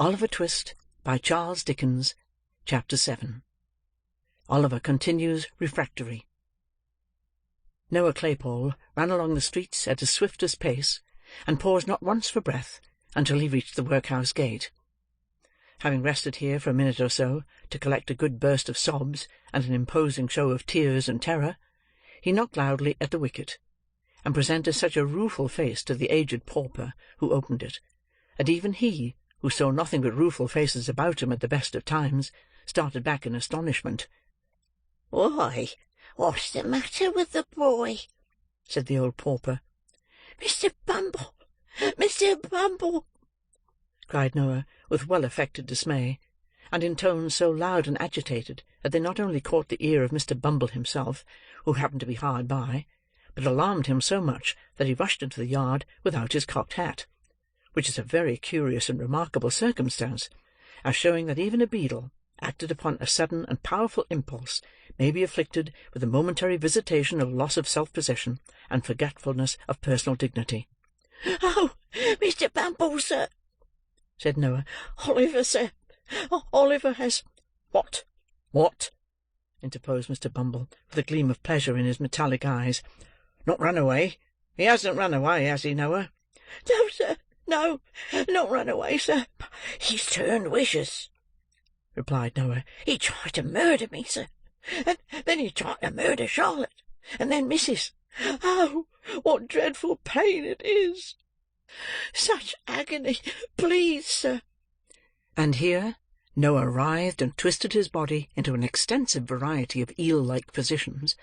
Oliver Twist, by Charles Dickens. Chapter 7. Oliver continues refractory. Noah Claypole ran along the streets at his swiftest pace, and paused not once for breath until he reached the workhouse gate. Having rested here for a minute or so, to collect a good burst of sobs and an imposing show of tears and terror, he knocked loudly at the wicket, and presented such a rueful face to the aged pauper who opened it, that even he, who saw nothing but rueful faces about him at the best of times, started back in astonishment. "Why, what's the matter with the boy?" said the old pauper. "Mr. Bumble! Mr. Bumble!" cried Noah, with well-affected dismay, and in tones so loud and agitated that they not only caught the ear of Mr. Bumble himself, who happened to be hard by, but alarmed him so much that he rushed into the yard without his cocked hat, which is a very curious and remarkable circumstance, as showing that even a beadle, acted upon a sudden and powerful impulse, may be afflicted with a momentary visitation of loss of self-possession and forgetfulness of personal dignity. "Oh, Mr. Bumble, sir," said Noah. "Oliver, sir. Oliver has—" "What? What?" interposed Mr. Bumble, with a gleam of pleasure in his metallic eyes. "Not run away? He hasn't run away, has he, Noah?" "No, sir, no, not run away, sir. He's turned vicious," replied Noah. "He tried to murder me, sir, and then he tried to murder Charlotte, and then Missis. Oh, what dreadful pain it is! Such agony, please, sir." And here Noah writhed and twisted his body into an extensive variety of eel-like positions,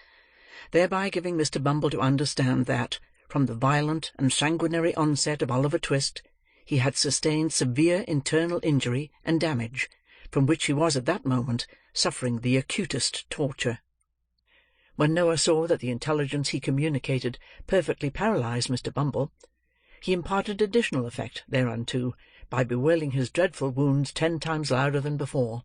thereby giving Mr. Bumble to understand that, from the violent and sanguinary onset of Oliver Twist, he had sustained severe internal injury and damage, from which he was at that moment suffering the acutest torture. When Noah saw that the intelligence he communicated perfectly paralysed Mr. Bumble, he imparted additional effect thereunto by bewailing his dreadful wounds 10 times louder than before;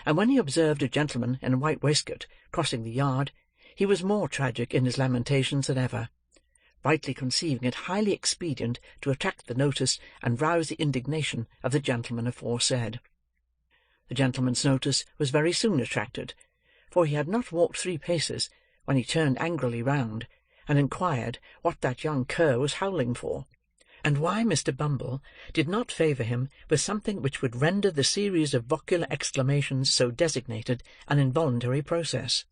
and when he observed a gentleman in a white waistcoat crossing the yard, he was more tragic in his lamentations than ever, rightly conceiving it highly expedient to attract the notice and rouse the indignation of the gentleman aforesaid. The gentleman's notice was very soon attracted, for he had not walked 3 paces when he turned angrily round, and inquired what that young cur was howling for, and why Mr. Bumble did not favour him with something which would render the series of vocular exclamations so designated an involuntary process.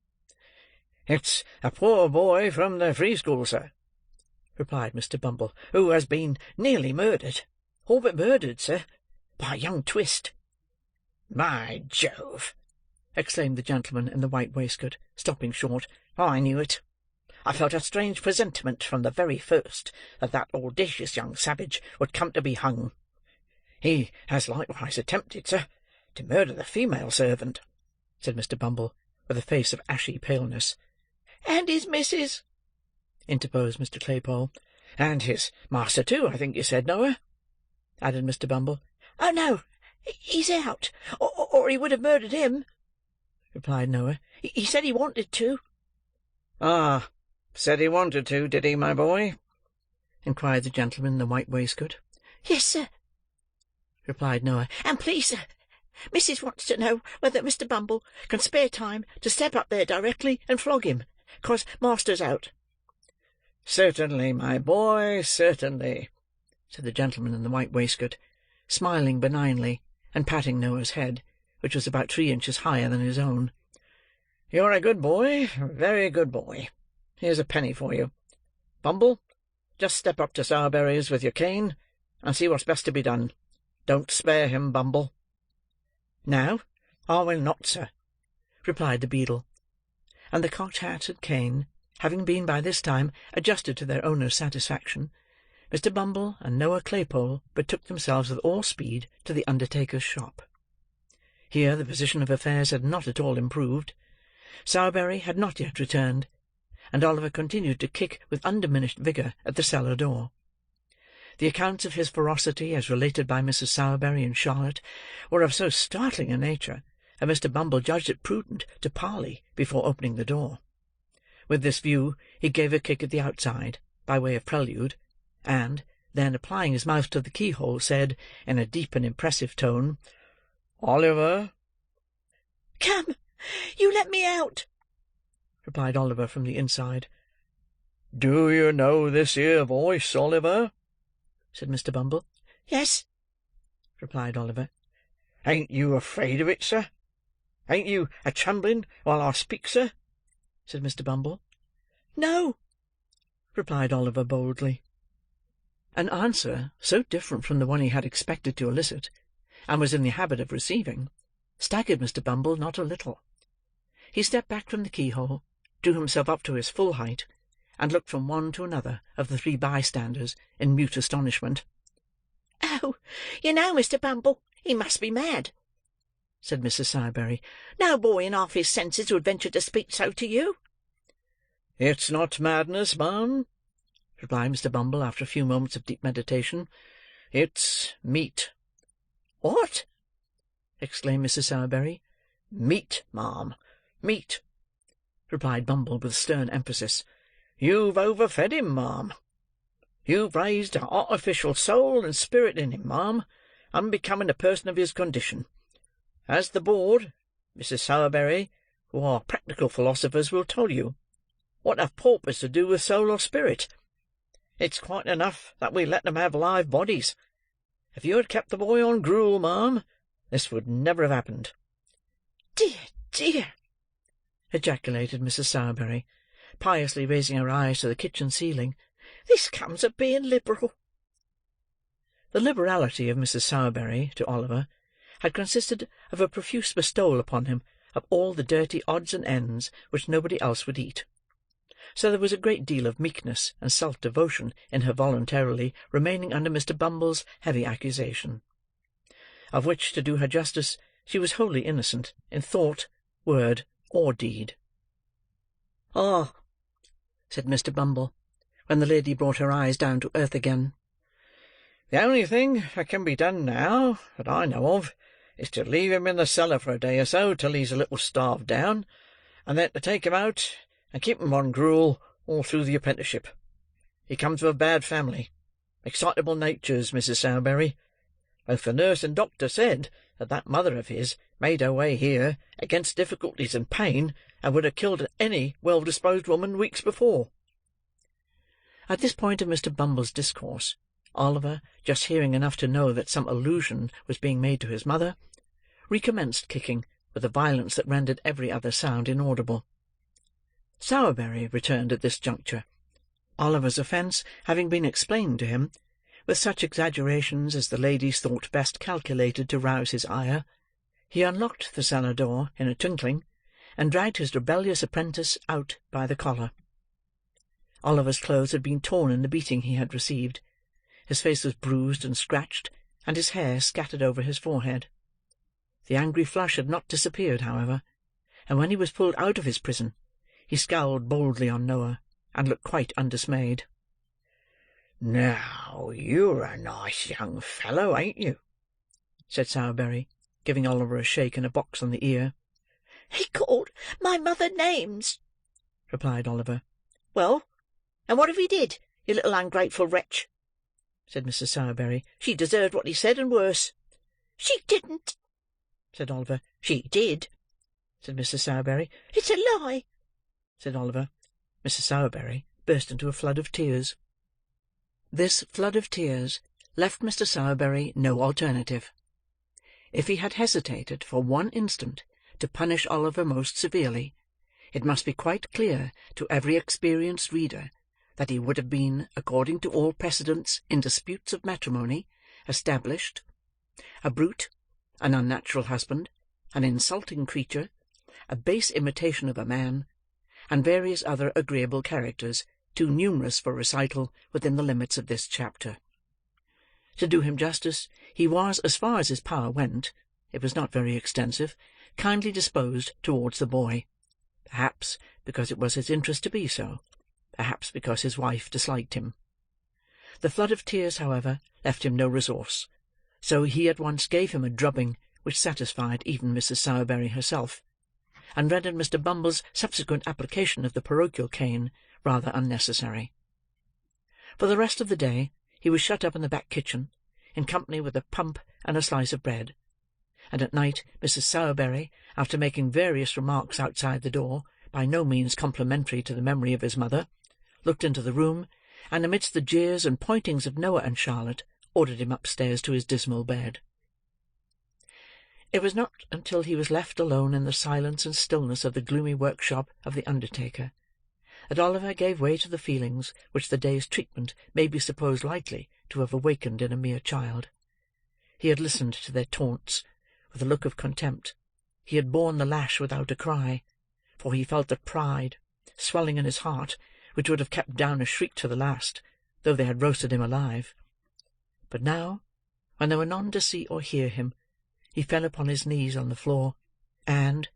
"It's a poor boy from the free school, sir," replied Mr. Bumble, "who has been nearly murdered. All but murdered, sir, by young Twist." "By Jove!" exclaimed the gentleman in the white waistcoat, stopping short. "I knew it. I felt a strange presentiment from the very first that that audacious young savage would come to be hung. He has likewise attempted, sir, to murder the female servant," said Mr. Bumble, with a face of ashy paleness. "And his missus," interposed Mr. Claypole. "And his master too, I think you said, Noah?" added Mr. Bumble. "Oh, no, he's out, or he would have murdered him," replied Noah. "He said he wanted to." "Ah, said he wanted to, did he, my boy?" inquired the gentleman in the white waistcoat. "Yes, sir," replied Noah. "And please, sir, Missis wants to know whether Mr. Bumble can spare time to step up there directly and flog him, 'cause master's out." "Certainly, my boy, certainly," said the gentleman in the white waistcoat, smiling benignly, and patting Noah's head, which was about 3 inches higher than his own. "You're a good boy, a very good boy. Here's a penny for you. Bumble, just step up to Sowerberry's with your cane, and see what's best to be done. Don't spare him, Bumble." "No, I will not, sir," replied the beadle; and the cocked hat and cane having been by this time adjusted to their owner's satisfaction, Mr. Bumble and Noah Claypole betook themselves with all speed to the undertaker's shop. Here the position of affairs had not at all improved. Sowerberry had not yet returned, and Oliver continued to kick with undiminished vigour at the cellar door. The accounts of his ferocity, as related by Mrs. Sowerberry and Charlotte, were of so startling a nature that Mr. Bumble judged it prudent to parley before opening the door. With this view, he gave a kick at the outside, by way of prelude, and, then, applying his mouth to the keyhole, said, in a deep and impressive tone, "Oliver!" "Come, you let me out," replied Oliver from the inside. "Do you know this here voice, Oliver?" said Mr. Bumble. "Yes," replied Oliver. "Ain't you afraid of it, sir? Ain't you a trembling while I speak, sir?" said Mr. Bumble. "No," replied Oliver boldly. An answer so different from the one he had expected to elicit, and was in the habit of receiving, staggered Mr. Bumble not a little. He stepped back from the keyhole, drew himself up to his full height, and looked from one to another of the three bystanders in mute astonishment. "Oh, you know, Mr. Bumble, he must be mad," said Mrs. Sowerberry. "No boy in half his senses would venture to speak so to you." "It's not madness, ma'am," replied Mr. Bumble, after a few moments of deep meditation. "It's meat." "What?" exclaimed Mrs. Sowerberry. "Meat, ma'am, meat," replied Bumble with stern emphasis. "You've overfed him, ma'am. You've raised an artificial soul and spirit in him, ma'am, unbecoming a person of his condition. As the board, Mrs. Sowerberry, who are practical philosophers, will tell you, what have paupers to do with soul or spirit? It's quite enough that we let them have live bodies. If you had kept the boy on gruel, ma'am, this would never have happened." "Dear, dear!" ejaculated Mrs. Sowerberry, piously raising her eyes to the kitchen ceiling. "This comes of being liberal." The liberality of Mrs. Sowerberry to Oliver had consisted of a profuse bestowal upon him of all the dirty odds and ends which nobody else would eat; so there was a great deal of meekness and self-devotion in her voluntarily remaining under Mr. Bumble's heavy accusation, of which, to do her justice, she was wholly innocent in thought, word, or deed. "Ah," said Mr. Bumble, when the lady brought her eyes down to earth again. "The only thing that can be done now, that I know of, is to leave him in the cellar for a day or so till he's a little starved down, and then to take him out and keep him on gruel all through the apprenticeship. He comes of a bad family, excitable natures, Mrs. Sowerberry. Both the nurse and doctor said that mother of his made her way here against difficulties and pain, and would have killed any well-disposed woman weeks before." At this point of Mr. Bumble's discourse, Oliver, just hearing enough to know that some allusion was being made to his mother, recommenced kicking with a violence that rendered every other sound inaudible. Sowerberry returned at this juncture, Oliver's offence having been explained to him, with such exaggerations as the ladies thought best calculated to rouse his ire. He unlocked the cellar door in a twinkling, and dragged his rebellious apprentice out by the collar. Oliver's clothes had been torn in the beating he had received. His face was bruised and scratched, and his hair scattered over his forehead. The angry flush had not disappeared, however, and when he was pulled out of his prison, he scowled boldly on Noah, and looked quite undismayed. "Now, you're a nice young fellow, ain't you?" said Sowerberry, giving Oliver a shake and a box on the ear. "He called my mother names," replied Oliver. "Well, and what if he did, you little ungrateful wretch?" said Mrs. Sowerberry. "She deserved what he said, and worse." "She didn't," said Oliver. "She did," said Mrs. Sowerberry. "It's a lie," said Oliver. Mrs. Sowerberry burst into a flood of tears. This flood of tears left Mr. Sowerberry no alternative. If he had hesitated for one instant to punish Oliver most severely, it must be quite clear to every experienced reader that he would have been, according to all precedents in disputes of matrimony, established a brute, an unnatural husband, an insulting creature, a base imitation of a man, and various other agreeable characters, too numerous for recital within the limits of this chapter. To do him justice, he was, as far as his power went, it was not very extensive, kindly disposed towards the boy, perhaps because it was his interest to be so, perhaps because his wife disliked him. The flood of tears, however, left him no resource, so he at once gave him a drubbing which satisfied even Mrs. Sowerberry herself, and rendered Mr. Bumble's subsequent application of the parochial cane rather unnecessary. For the rest of the day, he was shut up in the back kitchen, in company with a pump and a slice of bread; and at night Mrs. Sowerberry, after making various remarks outside the door, by no means complimentary to the memory of his mother, looked into the room, and amidst the jeers and pointings of Noah and Charlotte, ordered him upstairs to his dismal bed. It was not until he was left alone in the silence and stillness of the gloomy workshop of the undertaker, that Oliver gave way to the feelings which the day's treatment may be supposed likely to have awakened in a mere child. He had listened to their taunts with a look of contempt; he had borne the lash without a cry, for he felt the pride swelling in his heart which would have kept down a shriek to the last, though they had roasted him alive. But now, when there were none to see or hear him, he fell upon his knees on the floor, and,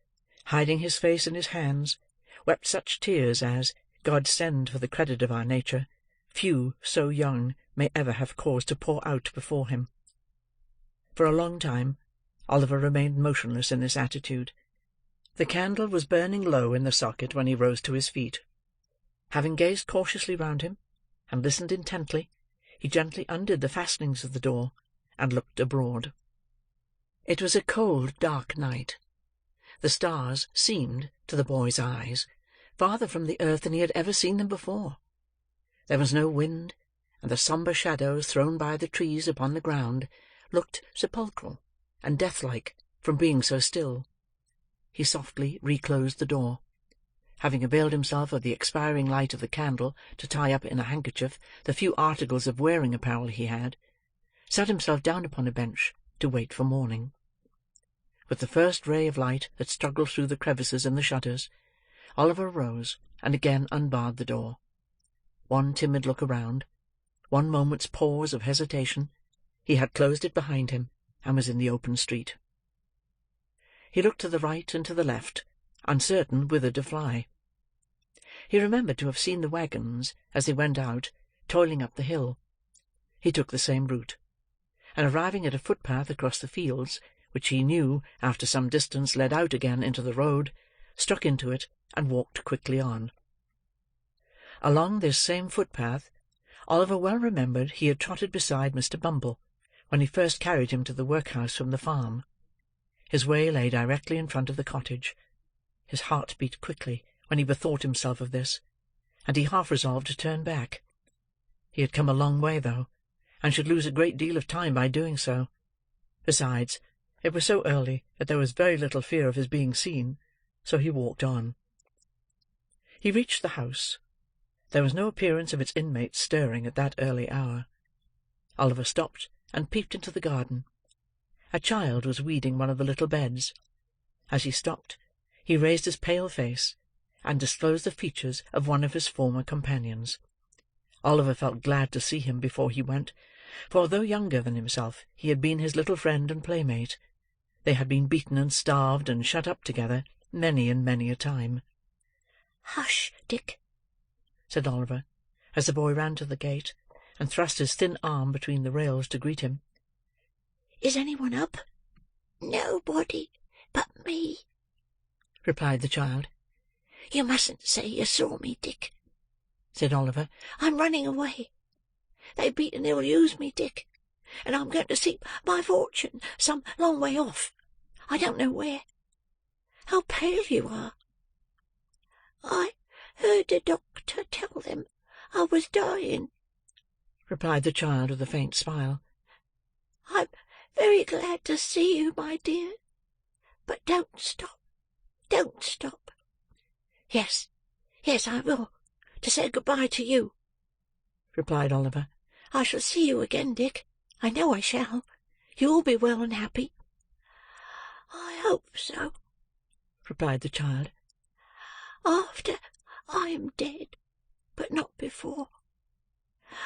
hiding his face in his hands, wept such tears as, God send for the credit of our nature, few so young may ever have cause to pour out before him. For a long time, Oliver remained motionless in this attitude. The candle was burning low in the socket when he rose to his feet. Having gazed cautiously round him, and listened intently, he gently undid the fastenings of the door, and looked abroad. It was a cold, dark night. The stars seemed, to the boy's eyes, farther from the earth than he had ever seen them before. There was no wind, and the sombre shadows thrown by the trees upon the ground looked sepulchral and death-like from being so still. He softly reclosed the door. Having availed himself of the expiring light of the candle to tie up in a handkerchief the few articles of wearing apparel he had, sat himself down upon a bench to wait for morning. With the first ray of light that struggled through the crevices in the shutters, Oliver rose and again unbarred the door. One timid look around, one moment's pause of hesitation, he had closed it behind him, and was in the open street. He looked to the right and to the left, uncertain whither to fly. He remembered to have seen the waggons, as they went out, toiling up the hill. He took the same route, and arriving at a footpath across the fields, which he knew, after some distance, led out again into the road, struck into it, and walked quickly on. Along this same footpath, Oliver well remembered he had trotted beside Mr. Bumble, when he first carried him to the workhouse from the farm. His way lay directly in front of the cottage. His heart beat quickly when he bethought himself of this, and he half resolved to turn back. He had come a long way, though, and should lose a great deal of time by doing so. Besides, it was so early that there was very little fear of his being seen, so he walked on. He reached the house. There was no appearance of its inmates stirring at that early hour. Oliver stopped and peeped into the garden. A child was weeding one of the little beds. As he stopped, he raised his pale face, and disclosed the features of one of his former companions. Oliver felt glad to see him before he went, for although younger than himself, he had been his little friend and playmate. They had been beaten and starved and shut up together many and many a time. "Hush, Dick," said Oliver, as the boy ran to the gate, and thrust his thin arm between the rails to greet him. "Is anyone up?" "Nobody but me," replied the child. "You mustn't say you saw me, Dick," said Oliver. "I'm running away. They beat and ill-use me, Dick, and I'm going to seek my fortune some long way off. I don't know where. How pale you are!" "I heard the doctor tell them I was dying," replied the child with a faint smile. "I'm very glad to see you, my dear. But don't stop. Don't stop." "Yes, yes, I will, to say good-bye to you," replied Oliver. "I shall see you again, Dick. I know I shall. You'll be well and happy." "I hope so," replied the child. "After I am dead, but not before.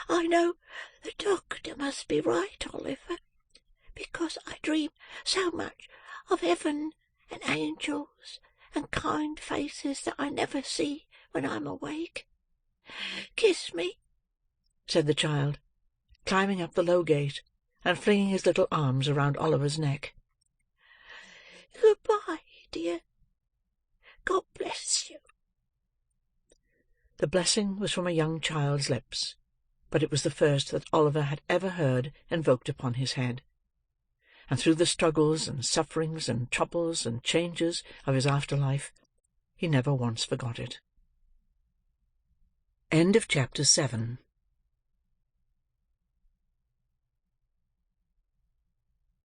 I know the doctor must be right, Oliver, because I dream so much of heaven and angels and kind faces that I never see when I'm awake. Kiss me," said the child, climbing up the low gate, and flinging his little arms around Oliver's neck. "Good-bye, dear. God bless you." The blessing was from a young child's lips, but it was the first that Oliver had ever heard invoked upon his head; and through the struggles and sufferings and troubles and changes of his after life, he never once forgot it. Chapter 7.